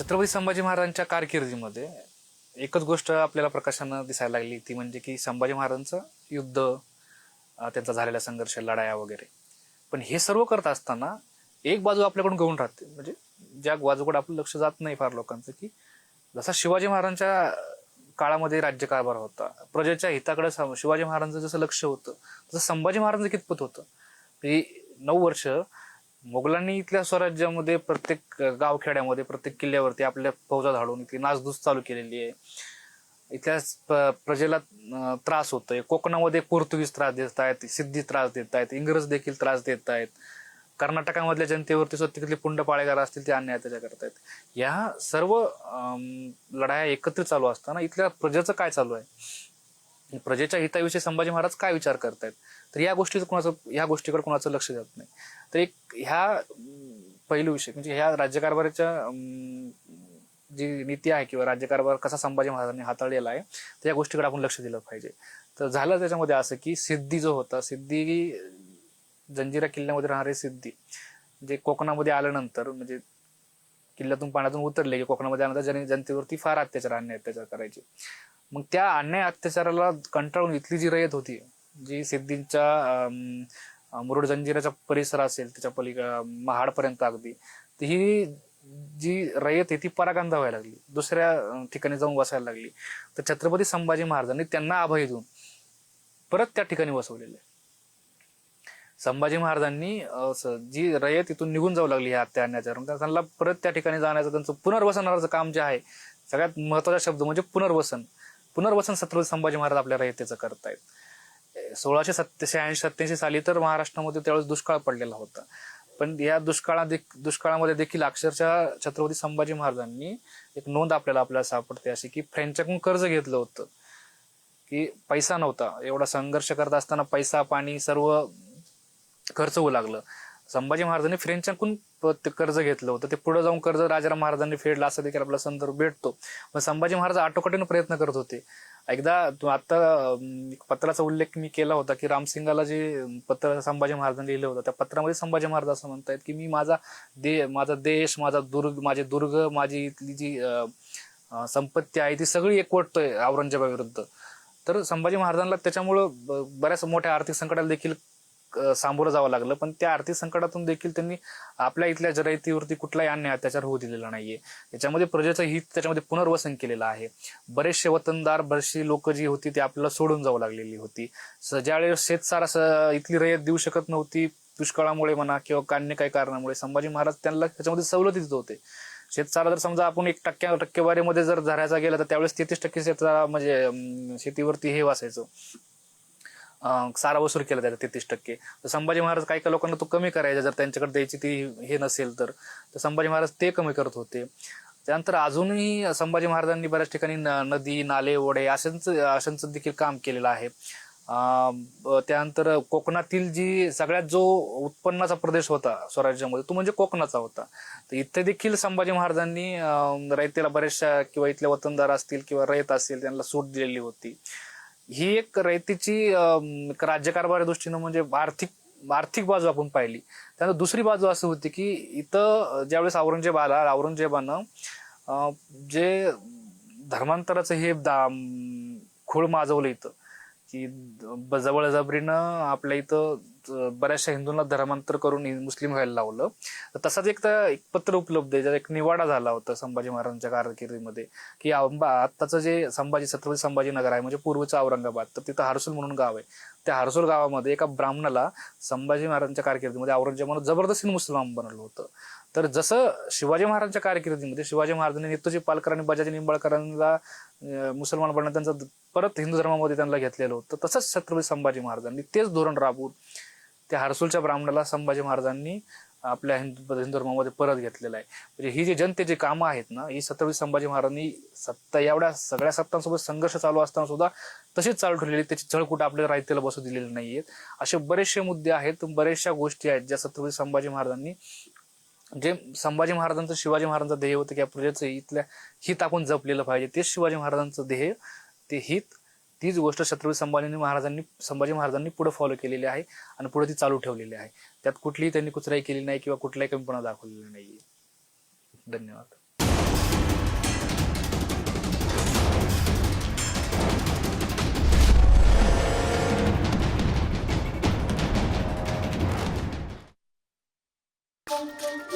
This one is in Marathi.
छत्रपती संभाजी महाराजांच्या कारकिर्दीमध्ये एकच गोष्ट आपल्याला प्रकाशानं दिसायला लागली, ती म्हणजे की संभाजी महाराजांचं युद्ध, त्यांचा झालेला संघर्ष, लढाया वगैरे. पण हे सर्व करत असताना एक बाजू आपल्याकडून गळून राहते, म्हणजे ज्या बाजूकडे आपलं लक्ष जात नाही फार लोकांचं, की जसा शिवाजी महाराजांच्या काळामध्ये राज्यकारभार होता, प्रजेच्या हिताकडे शिवाजी महाराजांचं जसं लक्ष होतं तसं संभाजी महाराजांचं कितपत होतं. 9 वर्ष मोगलांनी इथल्या स्वराज्यामध्ये प्रत्येक गावखेड्यामध्ये, प्रत्येक किल्ल्यावरती आपल्या फौजा धाडून इथली नासधूस चालू केलेली आहे. इथल्या प्रजेला त्रास होतोय. कोकणामध्ये पोर्तुगीज त्रास देत आहेत, सिद्धी त्रास देत आहेत, इंग्रज देखील त्रास देत आहेत. कर्नाटकामधल्या जनतेवरती सुद्धा तिथले पुंड पाळेगार असतील ते अन्याय अत्याचार करतायत. या सर्व लढाया एकत्रित चालू असताना इथल्या प्रजेचं काय चालू आहे, प्रजेच्या हिताविषयी संभाजी महाराज काय विचार करतायत, तर या गोष्टीकडे कोणाचं लक्ष जात नाही. तर एक ह्या पैलू विषय म्हणजे ह्या राज्यकारभाराच्या जी नीती आहे किंवा राज्यकारभार कसा संभाजी महाराजांनी हाताळलेला आहे, तर या गोष्टीकडे आपण लक्ष दिलं पाहिजे. तर झालं त्याच्यामध्ये असं की सिद्धी जो होता, सिद्धी जंजिरा किल्ल्यामध्ये राहणारे सिद्धी जे कोकणामध्ये आल्यानंतर, म्हणजे किल्ल्यातून पाण्यातून उतरले की कोकणामध्ये आल्यानंतर जनतेवरती फार अन्याय अत्याचार करायचे. मग त्या अन्याय अत्याचाराला कंटाळून इथली जी रयत होती, जी सिद्धींच्या मुरुड जंजिराचा परिसर असेल त्याच्या महाडपर्यंत अगदी, ती ही जी रयत आहे ती परागंदा व्हायला लागली, दुसऱ्या ठिकाणी जाऊन वसायला लागली. तर छत्रपती संभाजी महाराजांनी त्यांना अभय देऊन परत त्या ठिकाणी वसवलेले. संभाजी महाराजांनी जी रयत इथून निघून जाऊ लागली ह्या अन्यायावरून, त्यांना परत त्या ठिकाणी जाण्याचं त्यांचं पुनर्वसनाचं काम जे आहे, सगळ्यात महत्वाचा शब्द म्हणजे पुनर्वसन छत्रपती संभाजी महाराज आपल्या रयतेचं करतायत. 1686-87 साली तर महाराष्ट्रामध्ये त्यावेळेस दुष्काळ पडलेला होता, पण या दुष्काळामध्ये देखील अक्षरशः छत्रपती संभाजी महाराजांनी एक नोंद आपल्याला सापडते अशी, की फ्रेंचकडून कर्ज घेतलं होतं, की पैसा नव्हता. एवढा संघर्ष करत असताना पैसा पाणी सर्व खर्च होऊ लागलं. संभाजी महाराजांनी फ्रेंचकडून कर्ज घेतलं होतं, ते पुढे जाऊन कर्ज राजाराम महाराजांनी फेडलं असं देखील आपला संदर्भ भेटतो. मग संभाजी महाराज आटोकाटीने प्रयत्न करत होते. एकदा आता पत्राचा उल्लेख मी केला होता, की रामसिंगाला जे पत्र संभाजी महाराजांनी लिहिलं होतं, त्या पत्रामध्ये संभाजी महाराज असं म्हणतायत की मी माझा देश, माझे दुर्ग, माझी इथली जी संपत्ती आहे ती सगळी एकवटतोय औरंगजेबाविरुद्ध. तर संभाजी महाराजांना त्याच्यामुळं बऱ्याच मोठ्या आर्थिक संकटाला देखील सामोरं जावं लागलं, पण त्या आर्थिक संकटातून देखील त्यांनी आपल्या इथल्या रयतीवरती कुठलाही अन्याय अत्याचार होऊ दिलेला नाहीये. याच्यामध्ये प्रजेचं हित, त्याच्यामध्ये पुनर्वसन केलेलं आहे. बरेचसे वतनदार, बरेचशी लोक जी होती ती आपल्याला सोडून जाऊ लागलेली होती. ज्यावेळेस शेतसार इथली रयत देऊ शकत नव्हती, दुष्काळामुळे म्हणा किंवा अन्य काही कारणामुळे, संभाजी महाराज त्यांना त्याच्यामध्ये सवलती देत होते. शेतसारा जर समजा आपण 1% टक्केवारीमध्ये जर धरायचा गेला तर त्यावेळेस 33% शेतसारा म्हणजे शेतीवरती हे वाचायचं, सारा वसूल केला त्याचा 33%. तर संभाजी महाराज काही लोकांना तो कमी करायचा, जर त्यांच्याकडे द्यायची ती हे नसेल तर संभाजी महाराज ते कमी करत होते. त्यानंतर अजूनही संभाजी महाराजांनी बऱ्याच ठिकाणी नदी, नाले, ओढे अशांचं देखील काम केलेलं आहे. त्यानंतर कोकणातील सगळ्यात जो उत्पन्नाचा प्रदेश होता स्वराज्यामध्ये तो म्हणजे कोकणाचा होता. तर इथे देखील संभाजी महाराजांनी रयतेला बऱ्याचशा किंवा इथले वतनदार असतील किंवा रयत असतील त्यांना सूट दिलेली होती. ही एक रयतेची राज्यकारभारी दृष्टीनं म्हणजे आर्थिक बाजू आपण पाहिली. त्यानंतर दुसरी बाजू अशी होती की इथं ज्यावेळेस औरंगजेबानं जे धर्मांतराचं हे खूळ माजवलं इथं, की जबरदस्तीनं आपल्या इथं बऱ्याचशा हिंदूंना धर्मांतर करून मुस्लिम व्हायला लावलं. तर तसाच एक पत्र उपलब्ध आहे, ज्याचा एक निवाडा झाला होता संभाजी महाराजांच्या कारकिर्दीमध्ये, की आत्ताचं जे छत्रपती संभाजीनगर आहे म्हणजे पूर्वचं औरंगाबाद, तर तिथं हर्सुल म्हणून गाव आहे. त्या हर्सुल गावामध्ये एका ब्राह्मणाला संभाजी महाराजांच्या कारकिर्दीमध्ये औरंगजेबानं जबरदस्तीने मुसलमान बनवलं होतं. तर जसं शिवाजी महाराजांच्या कारकिर्दीमध्ये शिवाजी महाराजांनी नेताजी पालकर आणि बजाजी निंबाळकरांना मुसलमान बनवलं, त्यांचं परत हिंदू धर्मामध्ये त्यांना घेतलेलं होतं, तसंच छत्रपती संभाजी महाराजांनी तेच धोरण राबवून त्या हर्सुलच्या ब्राह्मणाला संभाजी महाराजांनी आपल्या हिंदू धर्मामध्ये परत घेतलेलं आहे. म्हणजे ही जी जनतेची कामं आहेत ना, ही छत्रपती संभाजी महाराजांनी एवढ्या सगळ्या सत्तांसोबत संघर्ष चालू असताना सुद्धा तशीच चालू ठेवलेली, त्याची चळकूट आपल्या रायतेला बसू दिलेली नाहीये. असे बरेचसे मुद्दे आहेत, बऱ्याचशा गोष्टी आहेत ज्या छत्रपती संभाजी महाराजांनी, जे संभाजी महाराजांचं शिवाजी महाराजांचं ध्येय होतं की या प्रजेचं इथल्या हित आपण जपलेलं पाहिजे, तेच शिवाजी महाराजांचं ध्येय, ते हित, तीच गोष्ट छत्रपती संभाजी महाराजांनी पुढे फॉलो केलेली आहे आणि पुढे ती चालू ठेवलेली आहे. त्यात कुठलीही त्यांनी कुचराई केली नाही किंवा कुठलाही कमीपणा दाखवलेला नाहीये. धन्यवाद. Thank you.